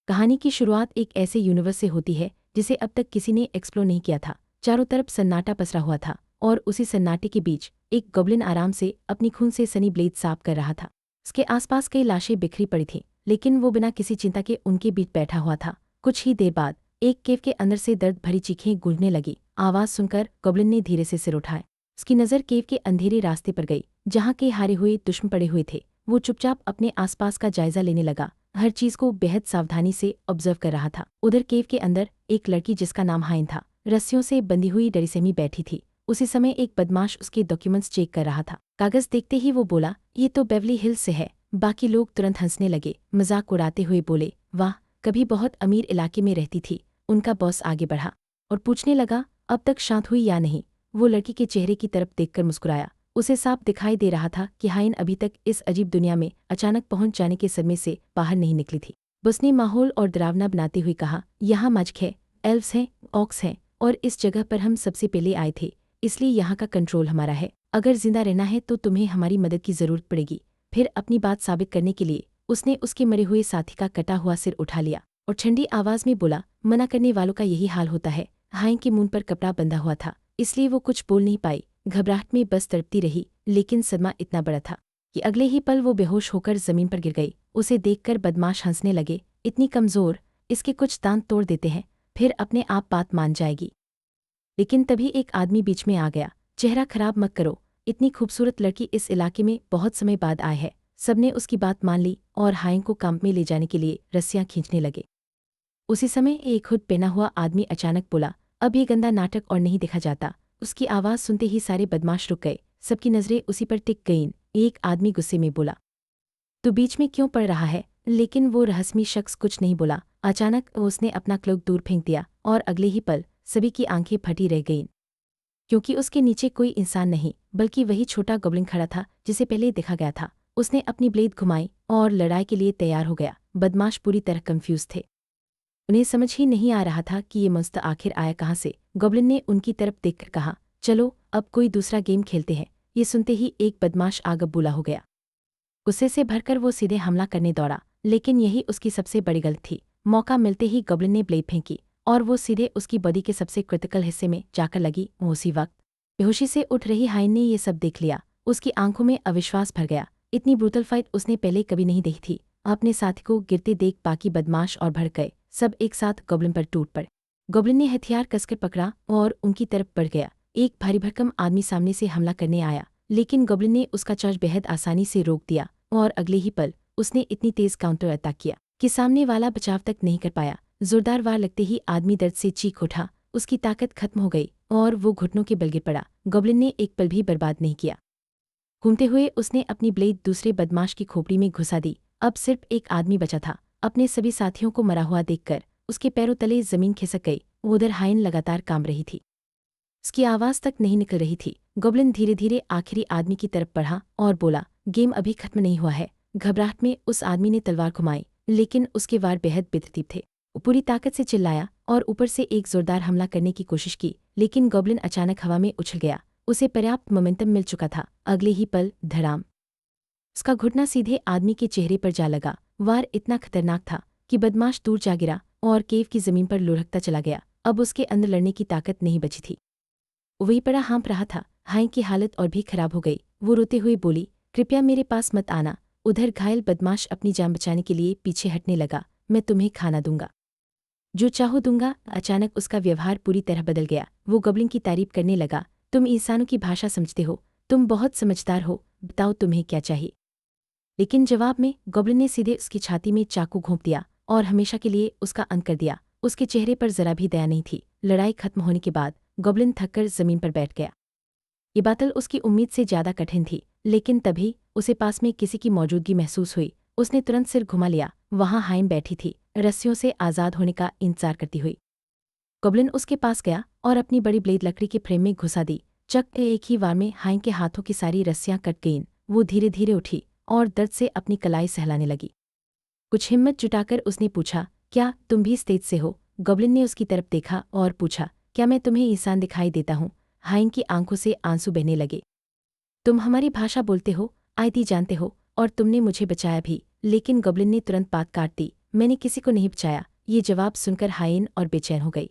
कहानी की शुरुआत एक ऐसे यूनिवर्स से होती है जिसे अब तक किसी ने एक्सप्लोर नहीं किया था। चारों तरफ सन्नाटा पसरा हुआ था और उसी सन्नाटे के बीच एक गॉब्लिन आराम से अपनी खून से सनी ब्लेड साफ कर रहा था। उसके आसपास कई लाशें बिखरी पड़ी थीं, लेकिन वो बिना किसी चिंता के उनके बीच बैठा हुआ था। कुछ ही देर बाद एक केव के अंदर से दर्द भरी चीखें गूंजने लगी। आवाज सुनकर गॉब्लिन ने धीरे से सिर उठाया। उसकी नज़र केव के अंधेरे रास्ते पर गई, जहाँ के हारे हुए दुश्मन पड़े हुए थे। वो चुपचाप अपने आसपास का जायजा लेने लगा, हर चीज को बेहद सावधानी से ऑब्जर्व कर रहा था। उधर केव के अंदर एक लड़की जिसका नाम हाइन था, रस्सियों से बंधी हुई डरीसेमी बैठी थी। उसी समय एक बदमाश उसके डॉक्यूमेंट्स चेक कर रहा था। कागज देखते ही वो बोला, ये तो बेवली हिल्स से है। बाकी लोग तुरंत हंसने लगे, मजाक उड़ाते हुए बोले, वाह, कभी बहुत अमीर इलाके में रहती थी। उनका बॉस आगे बढ़ा और पूछने लगा, अब तक शांत हुई या नहीं। वो लड़की के चेहरे की तरफ देखकर मुस्कुराया। उसे साफ दिखाई दे रहा था कि हाइन अभी तक इस अजीब दुनिया में अचानक पहुंच जाने के सदमे से बाहर नहीं निकली थी। उसने माहौल और डरावना बनाते हुए कहा, यहाँ मैजिक है, एल्व्स हैं, ऑक्स हैं, और इस जगह पर हम सबसे पहले आए थे, इसलिए यहाँ का कंट्रोल हमारा है। अगर जिंदा रहना है तो तुम्हें हमारी मदद की जरूरत पड़ेगी। फिर अपनी बात साबित करने के लिए उसने उसके मरे हुए साथी का कटा हुआ सिर उठा लिया और ठंडी आवाज में बोला, मना करने वालों का यही हाल होता है। हाइन के मुंह पर कपड़ा बंधा हुआ था, इसलिए वो कुछ बोल नहीं पाई। घबराहट में बस तड़पती रही, लेकिन सदमा इतना बड़ा था कि अगले ही पल वो बेहोश होकर जमीन पर गिर गई। उसे देखकर बदमाश हंसने लगे, इतनी कमजोर, इसके कुछ दांत तोड़ देते हैं, फिर अपने आप बात मान जाएगी। लेकिन तभी एक आदमी बीच में आ गया, चेहरा खराब मत करो, इतनी खूबसूरत लड़की इस इलाके में बहुत समय बाद आए है। सबने उसकी बात मान ली और हाइन को कैंप में ले जाने के लिए रस्सियां खींचने लगे। उसी समय एक हुड पहना हुआ आदमी अचानक बोला, अब ये गंदा नाटक और नहीं देखा जाता। उसकी आवाज़ सुनते ही सारे बदमाश रुक गए, सबकी नजरें उसी पर टिक गईं। एक आदमी गुस्से में बोला, तू बीच में क्यों पड़ रहा है? लेकिन वो रहस्यमय शख्स कुछ नहीं बोला। अचानक उसने अपना क्लोक दूर फेंक दिया और अगले ही पल सभी की आंखें फटी रह गईं, क्योंकि उसके नीचे कोई इंसान नहीं बल्कि वही छोटा गॉब्लिन खड़ा था जिसे पहले देखा गया था। उसने अपनी ब्लेड घुमाई और लड़ाई के लिए तैयार हो गया। बदमाश पूरी तरह कंफ्यूज थे, उन्हें समझ ही नहीं आ रहा था कि ये मंस्टर आखिर आया कहाँ से। गॉब्लिन ने उनकी तरफ देखकर कहा, चलो अब कोई दूसरा गेम खेलते हैं। ये सुनते ही एक बदमाश आगबूला हो गया। गुस्से से भरकर वो सीधे हमला करने दौड़ा, लेकिन यही उसकी सबसे बड़ी गलती थी। मौका मिलते ही गॉब्लिन ने ब्लेड फेंकी और वो सीधे उसकी बॉडी के सबसे क्रिटिकल हिस्से में जाकर लगी। उसी वक्त बेहोशी से उठ रही हाइन ने ये सब देख लिया। उसकी आंखों में अविश्वास भर गया। इतनी ब्रूटल फाइट उसने पहले कभी नहीं देखी थी। अपने साथी को गिरते देख बाकी बदमाश और भड़क गए। सब एक साथ गॉब्लिन पर टूट पड़े। गॉब्लिन ने हथियार कसकर पकड़ा और उनकी तरफ बढ़ गया। एक भारी भरकम आदमी सामने से हमला करने आया, लेकिन गॉब्लिन ने उसका चार्ज बेहद आसानी से रोक दिया और अगले ही पल उसने इतनी तेज काउंटर अटैक किया कि सामने वाला बचाव तक नहीं कर पाया। जोरदार वार लगते ही आदमी दर्द से चीख उठा, उसकी ताकत खत्म हो गई और वो घुटनों के बल गिर पड़ा। गॉब्लिन ने एक पल भी बर्बाद नहीं किया। घूमते हुए उसने अपनी ब्लेड दूसरे बदमाश की खोपड़ी में घुसा दी। अब सिर्फ एक आदमी बचा था। अपने सभी साथियों को मरा हुआ देखकर उसके पैरों तले जमीन खिसक गई। उधर हाइन लगातार कांप रही थी, उसकी आवाज तक नहीं निकल रही थी। गॉब्लिन धीरे धीरे आखिरी आदमी की तरफ बढ़ा और बोला, गेम अभी खत्म नहीं हुआ है। घबराहट में उस आदमी ने तलवार घुमाई, लेकिन उसके वार बेहद बेतरतीब थे। वो पूरी ताकत से चिल्लाया और ऊपर से एक जोरदार हमला करने की कोशिश की, लेकिन गॉब्लिन अचानक हवा में उछल गया। उसे पर्याप्त मोमेंटम मिल चुका था। अगले ही पल धड़ाम, उसका घुटना सीधे आदमी के चेहरे पर जा लगा। वार इतना खतरनाक था कि बदमाश दूर जा गिरा और केव की जमीन पर लुढ़कता चला गया। अब उसके अंदर लड़ने की ताकत नहीं बची थी, वही पड़ा हाँप रहा था। हाइन की हालत और भी खराब हो गई। वो रोते हुए बोली, कृपया मेरे पास मत आना। उधर घायल बदमाश अपनी जान बचाने के लिए पीछे हटने लगा, मैं तुम्हें खाना दूंगा, जो चाहो दूंगा। अचानक उसका व्यवहार पूरी तरह बदल गया। वो गॉब्लिन की तारीफ करने लगा, तुम इंसानों की भाषा समझते हो, तुम बहुत समझदार हो, बताओ तुम्हें क्या चाहिए। लेकिन जवाब में गॉब्लिन ने सीधे उसकी छाती में चाकू घोंप दिया और हमेशा के लिए उसका अंत कर दिया। उसके चेहरे पर जरा भी दया नहीं थी। लड़ाई खत्म होने के बाद गॉब्लिन थककर जमीन पर बैठ गया। ये बातल उसकी उम्मीद से ज्यादा कठिन थी, लेकिन तभी उसे पास में किसी की मौजूदगी महसूस हुई। उसने तुरंत सिर घुमा लिया। वहां हाइन बैठी थी, रस्सियों से आजाद होने का इंतजार करती हुई। गॉब्लिन उसके पास गया और अपनी बड़ी ब्लेड लकड़ी के फ्रेम में घुसा दी। चक एक ही वार में हाइन के हाथों की सारी रस्सियां कट गईं। वो धीरे धीरे उठी और दर्द से अपनी कलाई सहलाने लगी। कुछ हिम्मत जुटाकर उसने पूछा, क्या तुम भी स्टेज से हो? गॉब्लिन ने उसकी तरफ देखा और पूछा, क्या मैं तुम्हें इंसान दिखाई देता हूँ? हाइन की आंखों से आंसू बहने लगे। तुम हमारी भाषा बोलते हो, आयती जानते हो, और तुमने मुझे बचाया भी। लेकिन गॉब्लिन ने तुरंत बात काट दी, मैंने किसी को नहीं बचाया। ये जवाब सुनकर हाइन और बेचैन हो गई।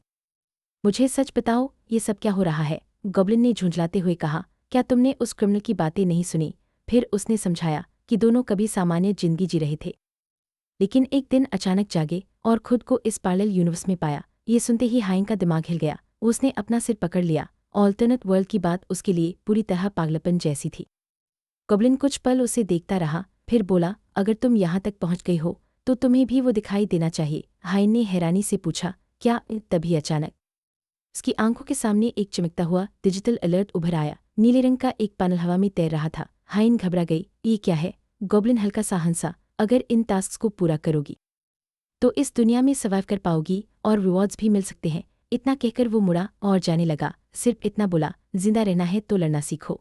मुझे सच बताओ, ये सब क्या हो रहा है? गॉब्लिन ने झुंझलाते हुए कहा। क्या तुमने उस क्रिमिनल की बातें नहीं सुनी? फिर उसने समझाया कि दोनों कभी सामान्य जिंदगी जी रहे थे, लेकिन एक दिन अचानक जागे और खुद को इस पैरेलल यूनिवर्स में पाया। ये सुनते ही हाइन का दिमाग हिल गया। उसने अपना सिर पकड़ लिया। ऑल्टरनेट वर्ल्ड की बात उसके लिए पूरी तरह पागलपन जैसी थी। गॉब्लिन कुछ पल उसे देखता रहा, फिर बोला, अगर तुम यहाँ तक पहुँच गई हो तो तुम्हें भी वो दिखाई देना चाहिए। हाइन ने हैरानी से पूछा, क्या? तभी अचानक उसकी आंखों के सामने एक चमकता हुआ डिजिटल अलर्ट उभर आया। नीले रंग का एक पैनल हवा में तैर रहा था। हाइन घबरा गई। ये क्या है? गॉब्लिन हल्का सा हंसा। अगर इन टास्क्स को पूरा करोगी तो इस दुनिया में सर्वाइव कर पाओगी और रिवॉर्ड्स भी मिल सकते हैं। इतना कहकर वो मुड़ा और जाने लगा। सिर्फ इतना बोला, जिंदा रहना है तो लड़ना सीखो।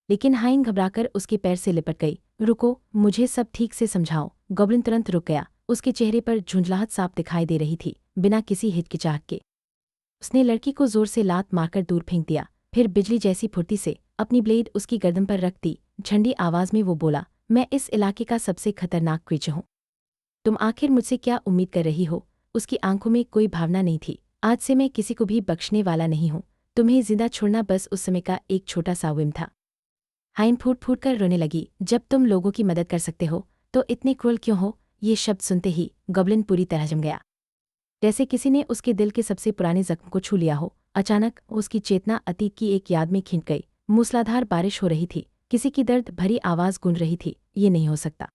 लेकिन हाइन घबराकर उसके पैर से लिपट गई। रुको, मुझे सब ठीक से समझाओ। गॉब्लिन तुरंत रुक गया। उसके चेहरे पर झुंझलाहट साफ दिखाई दे रही थी, बिना किसी हिचकिचाहट के। उसने लड़की को जोर से लात मारकर दूर फेंक दिया, फिर बिजली जैसी फुर्ती से अपनी ब्लेड उसकी गर्दन पर रख दी। ठंडी आवाज में वो बोला, मैं इस इलाके का सबसे खतरनाक क्रीचर हूँ। तुम आखिर मुझसे क्या उम्मीद कर रही हो? उसकी आंखों में कोई भावना नहीं थी। आज से मैं किसी को भी बख्शने वाला नहीं हूँ। तुम्हें जिंदा छोड़ना बस उस समय का एक छोटा सा विम था। हाइन फूट फूट कर रोने लगी। जब तुम लोगों की मदद कर सकते हो तो इतने क्रूर क्यों हो? ये शब्द सुनते ही गॉब्लिन पूरी तरह जम गया, जैसे किसी ने उसके दिल के सबसे पुराने जख्म को छू लिया हो। अचानक उसकी चेतना अतीत की एक याद में खिंच गई। मूसलाधार बारिश हो रही थी, किसी की दर्द भरी आवाज गूंज रही थी, ये नहीं हो सकता।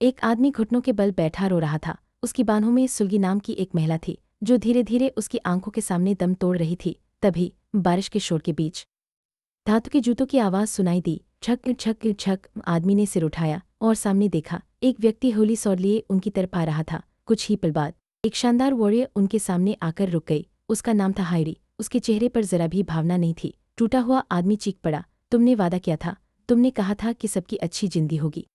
एक आदमी घुटनों के बल बैठा रो रहा था। उसकी बाहों में सुलगी नाम की एक महिला थी, जो धीरे धीरे उसकी आंखों के सामने दम तोड़ रही थी। तभी बारिश के शोर के बीच धातु के जूतों की आवाज सुनाई दी। छक छक छक। आदमी ने सिर उठाया और सामने देखा। एक व्यक्ति होली सौर लिए उनकी तरफ आ रहा था। कुछ ही पल बाद एक शानदार वॉरियर उनके सामने आकर रुक गई। उसका नाम था हायरी। उसके चेहरे पर जरा भी भावना नहीं थी। टूटा हुआ आदमी चीख पड़ा, तुमने वादा किया था, तुमने कहा था कि सबकी अच्छी जिंदगी होगी,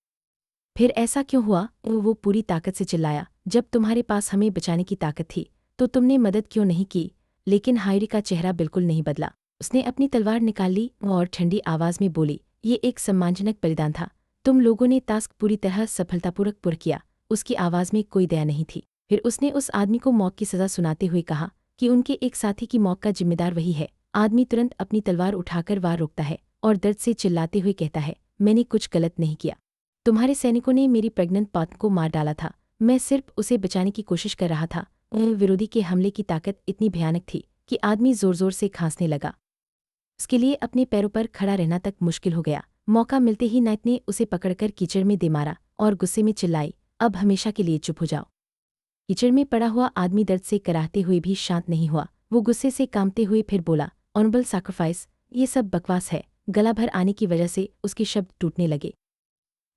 फिर ऐसा क्यों हुआ? वो पूरी ताकत से चिल्लाया, जब तुम्हारे पास हमें बचाने की ताकत थी तो तुमने मदद क्यों नहीं की? लेकिन हायरी का चेहरा बिल्कुल नहीं बदला। उसने अपनी तलवार निकाल ली और ठंडी आवाज में बोली, ये एक सम्मानजनक बलिदान था। तुम लोगों ने टास्क पूरी तरह सफलतापूर्वक पूरा किया। उसकी आवाज में कोई दया नहीं थी। फिर उसने उस आदमी को मौत की सजा सुनाते हुए कहा कि उनके एक साथी की मौत का जिम्मेदार वही है। आदमी तुरंत अपनी तलवार उठाकर वार रोकता है और दर्द से चिल्लाते हुए कहता है, मैंने कुछ गलत नहीं किया। तुम्हारे सैनिकों ने मेरी प्रेग्नेंट पत्नी को मार डाला था। मैं सिर्फ उसे बचाने की कोशिश कर रहा था। विरोधी के हमले की ताकत इतनी भयानक थी कि आदमी जोर जोर से खांसने लगा। उसके लिए अपने पैरों पर खड़ा रहना तक मुश्किल हो गया। मौका मिलते ही नाइट ने उसे पकड़कर कीचड़ में दे मारा और गुस्से में चिल्लाई, अब हमेशा के लिए चुप हो जाओ। कीचड़ में पड़ा हुआ आदमी दर्द से कराहते हुए भी शांत नहीं हुआ। वो गुस्से से कांपते हुए फिर बोला, ऑनरेबल सैक्रिफाइस, ये सब बकवास है। गला भर आने की वजह से उसके शब्द टूटने लगे,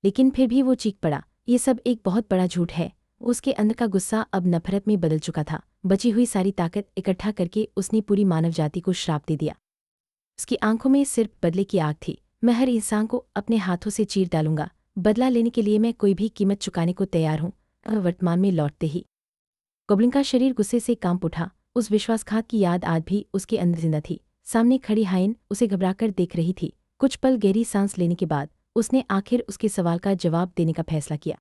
लेकिन फिर भी वो चीख पड़ा, ये सब एक बहुत बड़ा झूठ है। उसके अंदर का गुस्सा अब नफरत में बदल चुका था। बची हुई सारी ताकत इकट्ठा करके उसने पूरी मानव जाति को श्राप दे दिया। उसकी आंखों में सिर्फ बदले की आग थी। मैं हर इंसान को अपने हाथों से चीर डालूंगा। बदला लेने के लिए मैं कोई भी कीमत चुकाने को तैयार हूँ। वर्तमान में लौटते ही गॉब्लिन का शरीर गुस्से से कांप उठा। उस विश्वासघात की याद आज भी उसके अंदर जिंदा थी। सामने खड़ी हाइन उसे घबराकर देख रही थी। कुछ पल गहरी सांस लेने के बाद उसने आखिर उसके सवाल का जवाब देने का फैसला किया,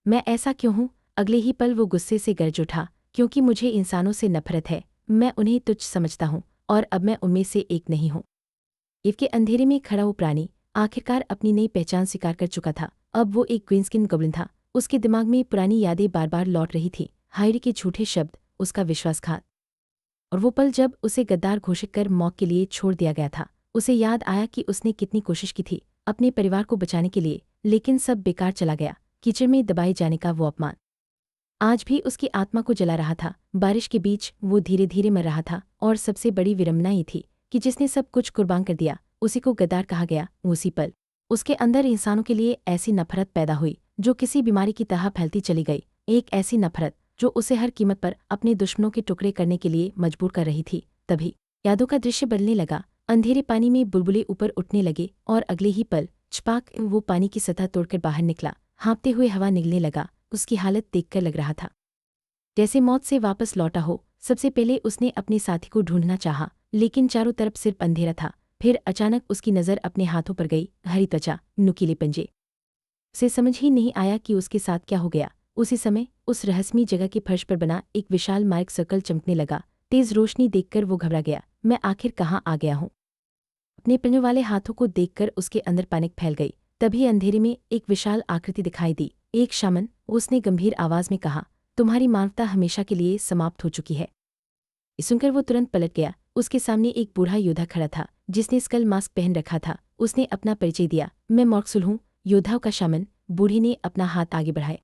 मैं ऐसा क्यों हूँ? अगले ही पल वो गुस्से से गरज उठा, क्योंकि मुझे इंसानों से नफरत है। मैं उन्हें तुच्छ समझता हूँ और अब मैं उनमें से एक नहीं हूँ। इव के अंधेरे में खड़ा वो प्राणी आखिरकार अपनी नई पहचान स्वीकार कर चुका था। अब वो एक ग्रीनस्किन गॉब्लिन था। उसके दिमाग में पुरानी यादें बार बार लौट रही थी। हायरी के झूठे शब्द, उसका विश्वासघात, और वो पल जब उसे गद्दार घोषित कर मौत के लिए छोड़ दिया गया था। उसे याद आया कि उसने कितनी कोशिश की थी अपने परिवार को बचाने के लिए, लेकिन सब बेकार चला गया। कीचड़ में दबाए जाने का वो अपमान आज भी उसकी आत्मा को जला रहा था। बारिश के बीच वो धीरे धीरे मर रहा था और सबसे बड़ी विडंबना ये थी कि जिसने सब कुछ कुर्बान कर दिया उसी को गद्दार कहा गया। उसी पल उसके अंदर इंसानों के लिए ऐसी नफरत पैदा हुई जो किसी बीमारी की तरह फैलती चली गई। एक ऐसी नफरत जो उसे हर कीमत पर अपने दुश्मनों के टुकड़े करने के लिए मजबूर कर रही थी। तभी यादों का दृश्य बदलने लगा। अंधेरे पानी में बुलबुले ऊपर उठने लगे और अगले ही पल छपाक वो पानी की सतह तोड़कर बाहर निकला। हाँपते हुए हवा निगलने लगा। उसकी हालत देखकर लग रहा था जैसे मौत से वापस लौटा हो। सबसे पहले उसने अपने साथी को ढूंढना चाहा, लेकिन चारों तरफ सिर्फ अंधेरा था। फिर अचानक उसकी नज़र अपने हाथों पर गई। हरी त्वचा, नुकीले पंजे। उसे समझ ही नहीं आया कि उसके साथ क्या हो गया। उसी समय उस रहस्यमयी जगह के फर्श पर बना एक विशाल मार्ग सर्कल चमकने लगा। तेज रोशनी देखकर वो घबरा गया। मैं आखिर कहाँ आ गया हूँ? अपने पलने वाले हाथों को देखकर उसके अंदर पैनिक फैल गई। तभी अंधेरे में एक विशाल आकृति दिखाई दी। एक शामन, उसने गंभीर आवाज में कहा, तुम्हारी मानवता हमेशा के लिए समाप्त हो चुकी है। सुनकर वो तुरंत पलट गया। उसके सामने एक बूढ़ा योद्धा खड़ा था जिसने स्कल मास्क पहन रखा था। उसने अपना परिचय दिया, मैं मॉर्क्सुल हूँ, योद्धाओं का शामन। बूढ़ी ने अपना हाथ आगे बढ़ाया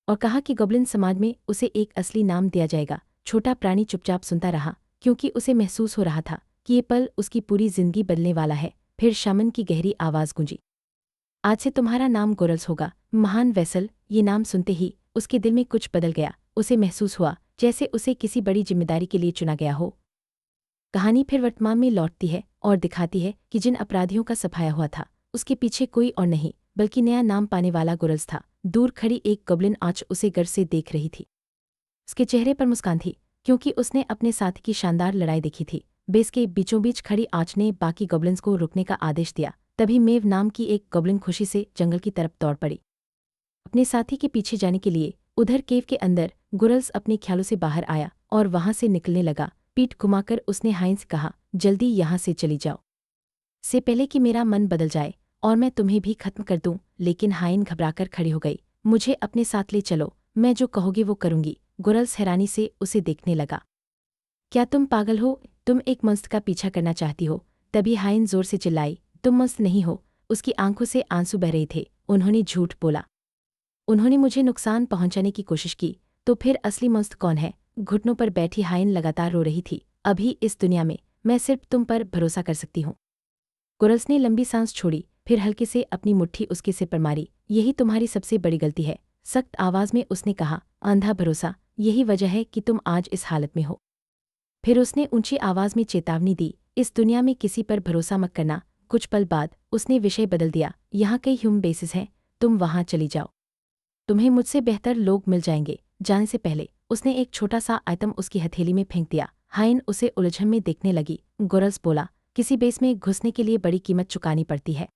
और कहा कि गॉब्लिन समाज में उसे एक असली नाम दिया जाएगा। छोटा प्राणी चुपचाप सुनता रहा क्योंकि उसे महसूस हो रहा था कि ये पल उसकी पूरी जिंदगी बदलने वाला है। फिर शामन की गहरी आवाज गूंजी, आज से तुम्हारा नाम गोरल्स होगा, महान वेसल। ये नाम सुनते ही उसके दिल में कुछ बदल गया। उसे महसूस हुआ जैसे उसे किसी बड़ी जिम्मेदारी के लिए चुना गया हो। कहानी फिर वर्तमान में लौटती है और दिखाती है कि जिन अपराधियों का सफाया हुआ था उसके पीछे कोई और नहीं बल्कि नया नाम पाने वाला गोरल्स था। दूर खड़ी एक गॉब्लिन आंच उसे गर्व से देख रही थी। उसके चेहरे पर मुस्कान थी क्योंकि उसने अपने साथी की शानदार लड़ाई देखी थी। बेस के बीचों बीच खड़ी आंच ने बाकी गॉब्लिन्स को रुकने का आदेश दिया। तभी मेव नाम की एक गॉब्लिन खुशी से जंगल की तरफ दौड़ पड़ी अपने साथी के पीछे जाने के लिए। उधर केव के अंदर गोरल्स अपने ख्यालों से बाहर आया और वहां से निकलने लगा। पीठ घुमाकर उसने हाइन से कहा, जल्दी यहाँ से चली जाओ, से पहले कि मेरा मन बदल जाए और मैं तुम्हें भी खत्म कर दूं। लेकिन हाइन घबराकर खड़ी हो गई। मुझे अपने साथ ले चलो, मैं जो कहोगे वो करूंगी। गोरल्स हैरानी से उसे देखने लगा। क्या तुम पागल हो? तुम एक मस्त का पीछा करना चाहती हो? तभी हाइन जोर से चिल्लाई, तुम मस्त नहीं हो। उसकी आंखों से आंसू बह रहे थे। उन्होंने झूठ बोला, उन्होंने मुझे नुकसान पहुंचाने की कोशिश की। तो फिर असली मस्त कौन है? घुटनों पर बैठी हाइन लगातार रो रही थी। अभी इस दुनिया में मैं सिर्फ तुम पर भरोसा कर सकती हूँ। गोरल्स ने लंबी सांस छोड़ी, फिर हल्के से अपनी मुट्ठी उसके सिर पर मारी। यही तुम्हारी सबसे बड़ी गलती है, सख्त आवाज में उसने कहा। अंधा भरोसा, यही वजह है कि तुम आज इस हालत में हो। फिर उसने ऊंची आवाज में चेतावनी दी, इस दुनिया में किसी पर भरोसा मत करना। कुछ पल बाद उसने विषय बदल दिया, यहाँ कई ह्यूमन बेसिस हैं, तुम वहाँ चली जाओ, तुम्हें मुझसे बेहतर लोग मिल जाएंगे। जाने से पहले उसने एक छोटा सा आइटम उसकी हथेली में फेंक दिया। हाइन उसे उलझन में देखने लगी। गोरल्स बोला, किसी बेस में घुसने के लिए बड़ी कीमत चुकानी पड़ती है,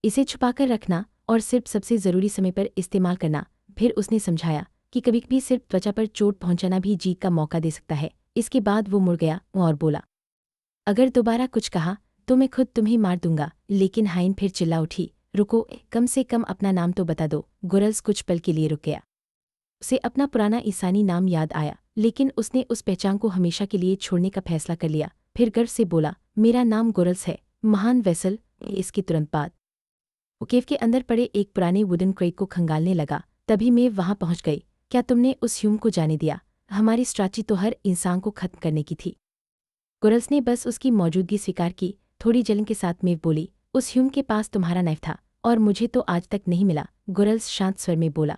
इसे छुपाकर रखना और सिर्फ सबसे ज़रूरी समय पर इस्तेमाल करना। फिर उसने समझाया कि कभी कभी सिर्फ त्वचा पर चोट पहुंचाना भी जीत का मौका दे सकता है। इसके बाद वो मुड़ गया और बोला, अगर दोबारा कुछ कहा तो मैं खुद तुम्हें मार दूंगा। लेकिन हाइन फिर चिल्ला उठी, रुको, कम से कम अपना नाम तो बता दो। गोरल्स कुछ पल के लिए रुक गया। उसे अपना पुराना ईसानी नाम याद आया, लेकिन उसने उस पहचान को हमेशा के लिए छोड़ने का फैसला कर लिया। फिर गर्व से बोला, मेरा नाम गोरल्स है, महान वेसल। इसके तुरंत बाद वो केव के अंदर पड़े एक पुराने वुडन क्रेट को खंगालने लगा। तभी मेव वहां पहुंच गई। क्या तुमने उस ह्यूम को जाने दिया? हमारी स्ट्रैटेजी तो हर इंसान को खत्म करने की थी। गोरल्स ने बस उसकी मौजूदगी स्वीकार की। थोड़ी जलन के साथ मेव बोली, उस ह्यूम के पास तुम्हारा नाइफ था और मुझे तो आज तक नहीं मिला। गोरल्स शांत स्वर में बोला,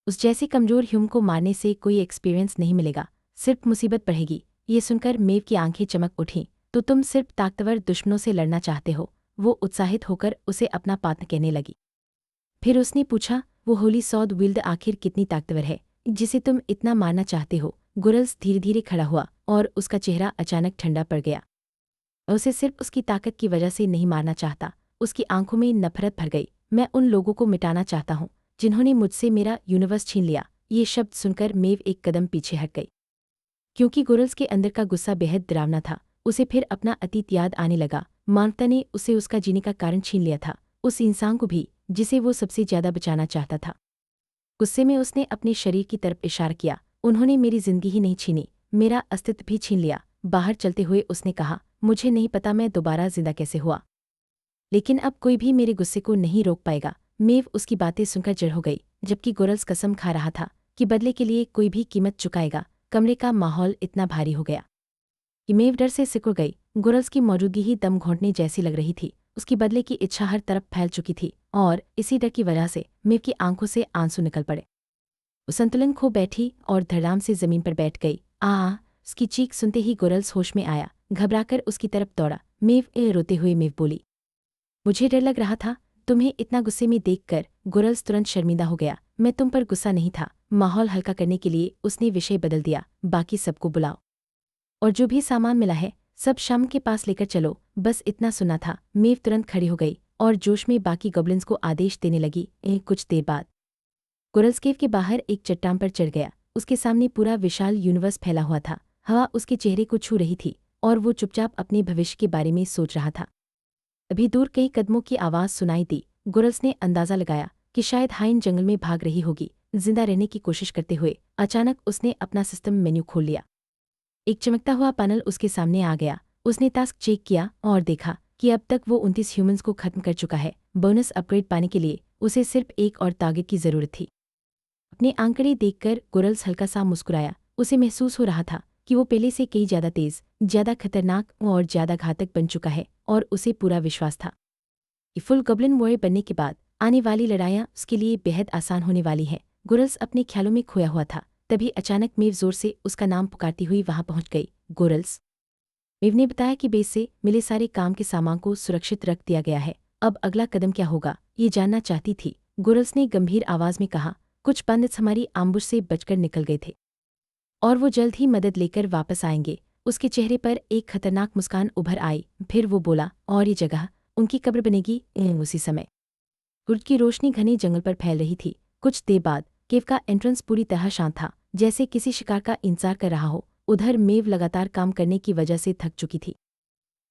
उस जैसे कमजोर ह्यूम को मारने से कोई एक्सपीरियंस नहीं मिलेगा, सिर्फ मुसीबत बढ़ेगी। ये सुनकर मेव की आंखें चमक उठीं। तो तुम सिर्फ ताकतवर दुश्मनों से लड़ना चाहते हो? वो उत्साहित होकर उसे अपना पात्र कहने लगी। फिर उसने पूछा, वो होली सॉड विल्ड आखिर कितनी ताकतवर है जिसे तुम इतना मारना चाहते हो? गोरल्स धीरे धीरे खड़ा हुआ और उसका चेहरा अचानक ठंडा पड़ गया। उसे सिर्फ उसकी ताकत की वजह से नहीं मारना चाहता। उसकी आंखों में नफरत भर गई। मैं उन लोगों को मिटाना चाहता हूँ जिन्होंने मुझसे मेरा यूनिवर्स छीन लिया। ये शब्द सुनकर मेव एक कदम पीछे हट गई क्योंकि गोरल्स के अंदर का गुस्सा बेहद डरावना था। उसे फिर अपना अतीत याद आने लगा। मानवता ने उसे उसका जीने का कारण छीन लिया था, उस इंसान को भी जिसे वो सबसे ज्यादा बचाना चाहता था। गुस्से में उसने अपने शरीर की तरफ इशारा किया, उन्होंने मेरी जिंदगी ही नहीं छीनी, मेरा अस्तित्व भी छीन लिया। बाहर चलते हुए उसने कहा, मुझे नहीं पता मैं दोबारा जिंदा कैसे हुआ, लेकिन अब कोई भी मेरे गुस्से को नहीं रोक पाएगा। मेव उसकी बातें सुनकर जड़ हो गई, जबकि गोरल्स कसम खा रहा था कि बदले के लिए कोई भी कीमत चुकाएगा। कमरे का माहौल इतना भारी हो गया कि मेव डर से सिकुड़ गई। गोरल्स की मौजूदगी ही दम घोंटने जैसी लग रही थी। उसकी बदले की इच्छा हर तरफ फैल चुकी थी और इसी डर की वजह से मेव की आंखों से आंसू निकल पड़े। वो संतुलन खो बैठी और धड़ाम से जमीन पर बैठ गई। उसकी चीख सुनते ही गोरल्स होश में आया। घबराकर उसकी तरफ दौड़ा। मेव रोते हुए मेव बोली, मुझे डर लग रहा था तुम्हें इतना गुस्से में देखकर। गोरल्स तुरंत शर्मिंदा हो गया। मैं तुम पर गुस्सा नहीं था। माहौल हल्का करने के लिए उसने विषय बदल दिया, बाकी सबको बुलाओ और जो भी सामान मिला है सब शाम के पास लेकर चलो। बस इतना सुना था। मेव तुरंत खड़ी हो गई और जोश में बाकी गॉब्लिन्स को आदेश देने लगी। कुछ देर बाद गुरल्स केव के बाहर एक चट्टान पर चढ़ गया। उसके सामने पूरा विशाल यूनिवर्स फैला हुआ था। हवा उसके चेहरे को छू रही थी और वो चुपचाप अपने भविष्य के बारे में सोच रहा था। अभी दूर कई कदमों की आवाज़ सुनाई दी। गुरल्स ने अंदाज़ा लगाया कि शायद हाइन जंगल में भाग रही होगी, जिंदा रहने की कोशिश करते हुए। अचानक उसने अपना सिस्टम मेन्यू खोल लिया। एक चमकता हुआ पैनल उसके सामने आ गया। उसने टास्क चेक किया और देखा कि अब तक वो 29 ह्यूमंस को खत्म कर चुका है। बोनस अपग्रेड पाने के लिए उसे सिर्फ एक और टारगेट की जरूरत थी। अपने आंकड़े देखकर गुरल्स हल्का सा मुस्कुराया। उसे महसूस हो रहा था कि वो पहले से कई ज़्यादा तेज, ज़्यादा खतरनाक और ज़्यादा घातक बन चुका है और उसे पूरा विश्वास था कि फुल गॉब्लिन वॉरियर बनने के बाद आने वाली लड़ाइयाँ उसके लिए बेहद आसान होने वाली हैं। गुरल्स अपने ख्यालों में खोया हुआ था। तभी अचानक मेव जोर से उसका नाम पुकारती हुई वहां पहुंच गई। गुरल्स। मेव ने बताया कि बेस से मिले सारे काम के सामान को सुरक्षित रख दिया गया है। अब अगला कदम क्या होगा, ये जानना चाहती थी। गुरल्स ने गंभीर आवाज में कहा, कुछ पंडित हमारी आम्बुश से बचकर निकल गए थे और वो जल्द ही मदद लेकर वापस आएंगे। उसके चेहरे पर एक खतरनाक मुस्कान उभर आई। फिर वो बोला, और ये जगह उनकी कब्र बनेगी। उसी समय सूरज की रोशनी घने जंगल पर फैल रही थी। कुछ देर बाद केव का एंट्रेंस पूरी तरह शांत था, जैसे किसी शिकार का इंतजार कर रहा हो। उधर मेव लगातार काम करने की वजह से थक चुकी थी।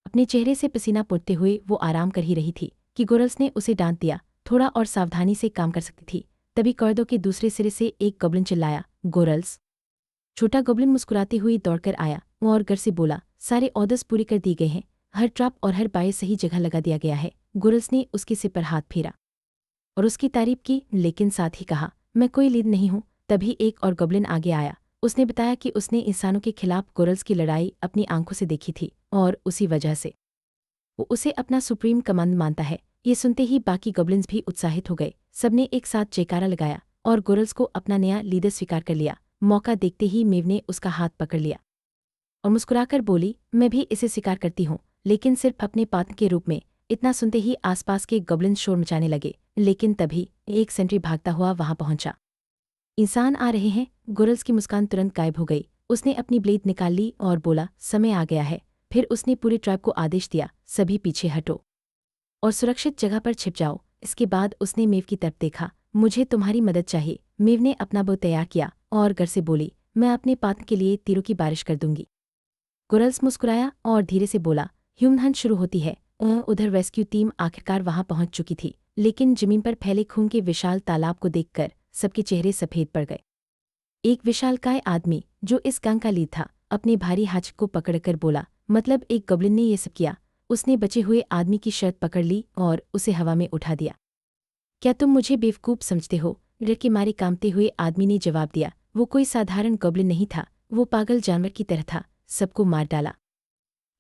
अपने चेहरे से पसीना पोंछते हुए वो आराम कर ही रही थी कि गुरल्स ने उसे डांट दिया। थोड़ा और सावधानी से काम कर सकती थी। तभी कॉरिडोर के दूसरे सिरे से एक गॉब्लिन चिल्लाया, गुरल्स। छोटा गॉब्लिन मुस्कुराते हुए दौड़कर आया और घर से बोला, सारे ऑर्डर्स पूरे कर दिए गए हैं। हर ट्रैप और हर बाय सही जगह लगा दिया गया है। गुरल्स ने उसके सिर पर हाथ फेरा और उसकी तारीफ की, लेकिन साथ ही कहा, मैं कोई लीड नहीं हूँ। तभी एक और गॉब्लिन आगे आया। उसने बताया कि उसने इंसानों के खिलाफ गुरल्स की लड़ाई अपनी आंखों से देखी थी और उसी वजह से वो उसे अपना सुप्रीम कमांड मानता है। ये सुनते ही बाकी गॉब्लिन्स भी उत्साहित हो गए। सबने एक साथ जयकारा लगाया और गुरल्स को अपना नया लीडर स्वीकार कर लिया। मौका देखते ही मेव ने उसका हाथ पकड़ लिया और मुस्कुराकर बोली, मैं भी इसे स्वीकार करती हूँ, लेकिन सिर्फ अपने पात्र के रूप में। इतना सुनते ही आसपास के गॉब्लिन शोर मचाने लगे। लेकिन तभी एक सेंट्री भागता हुआ वहां पहुंचा। इंसान आ रहे हैं। गुरल्स की मुस्कान तुरंत गायब हो गई। उसने अपनी ब्लेड निकाल ली और बोला, समय आ गया है। फिर उसने पूरे ट्राइब को आदेश दिया, सभी पीछे हटो और सुरक्षित जगह पर छिप जाओ। इसके बाद उसने मेव की तरफ देखा, मुझे तुम्हारी मदद चाहिए। मेव ने अपना बो तैयार किया और घर से बोली, मैं अपने पात्र के लिए तीरों की बारिश कर दूंगी। गुरल्स मुस्कुराया और धीरे से बोला, ह्यूमन हंट शुरू होती है। उधर रेस्क्यू टीम आखिरकार वहां पहुंच चुकी थी, लेकिन जमीन पर फैले खून के विशाल तालाब को देखकर सबके चेहरे सफेद पड़ गए। एक विशालकाय आदमी, जो इस गैंग का लीड था, अपने भारी हाथ को पकड़कर बोला, मतलब एक गॉब्लिन ने ये सब किया। उसने बचे हुए आदमी की शर्ट पकड़ ली और उसे हवा में उठा दिया। क्या तुम मुझे बेवकूफ़ समझते हो? डर के मारे कांपते हुए आदमी ने जवाब दिया, वो कोई साधारण गॉब्लिन नहीं था, वो पागल जानवर की तरह था। सबको मार डाला।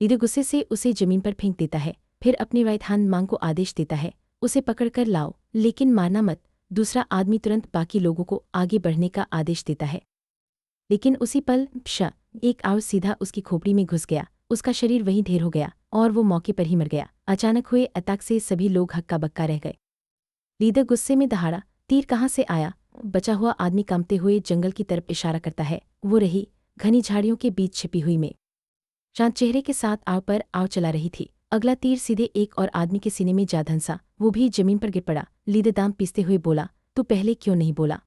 लीडर गुस्से से उसे जमीन पर फेंक देता है, फिर अपनी राइट हैंड मांग को आदेश देता है, उसे पकड़कर लाओ, लेकिन मारना मत। दूसरा आदमी तुरंत बाकी लोगों को आगे बढ़ने का आदेश देता है, लेकिन उसी पल एक आवाज़ सीधा उसकी खोपड़ी में घुस गया। उसका शरीर वहीं ढेर हो गया और वो मौके पर ही मर गया। अचानक हुए अटैक से सभी लोग हक्का बक्का रह गए। लीडर गुस्से में दहाड़ा, तीर कहाँ से आया? बचा हुआ आदमी कांपते हुए जंगल की तरफ इशारा करता है। वो रही घनी झाड़ियों के बीच छिपी हुई में शांत चेहरे के साथ आव पर आव चला रही थी। अगला तीर सीधे एक और आदमी के सीने में जा धंसा, वो भी जमीन पर गिर पड़ा। लीडर दाम पीसते हुए बोला, तू पहले क्यों नहीं बोला?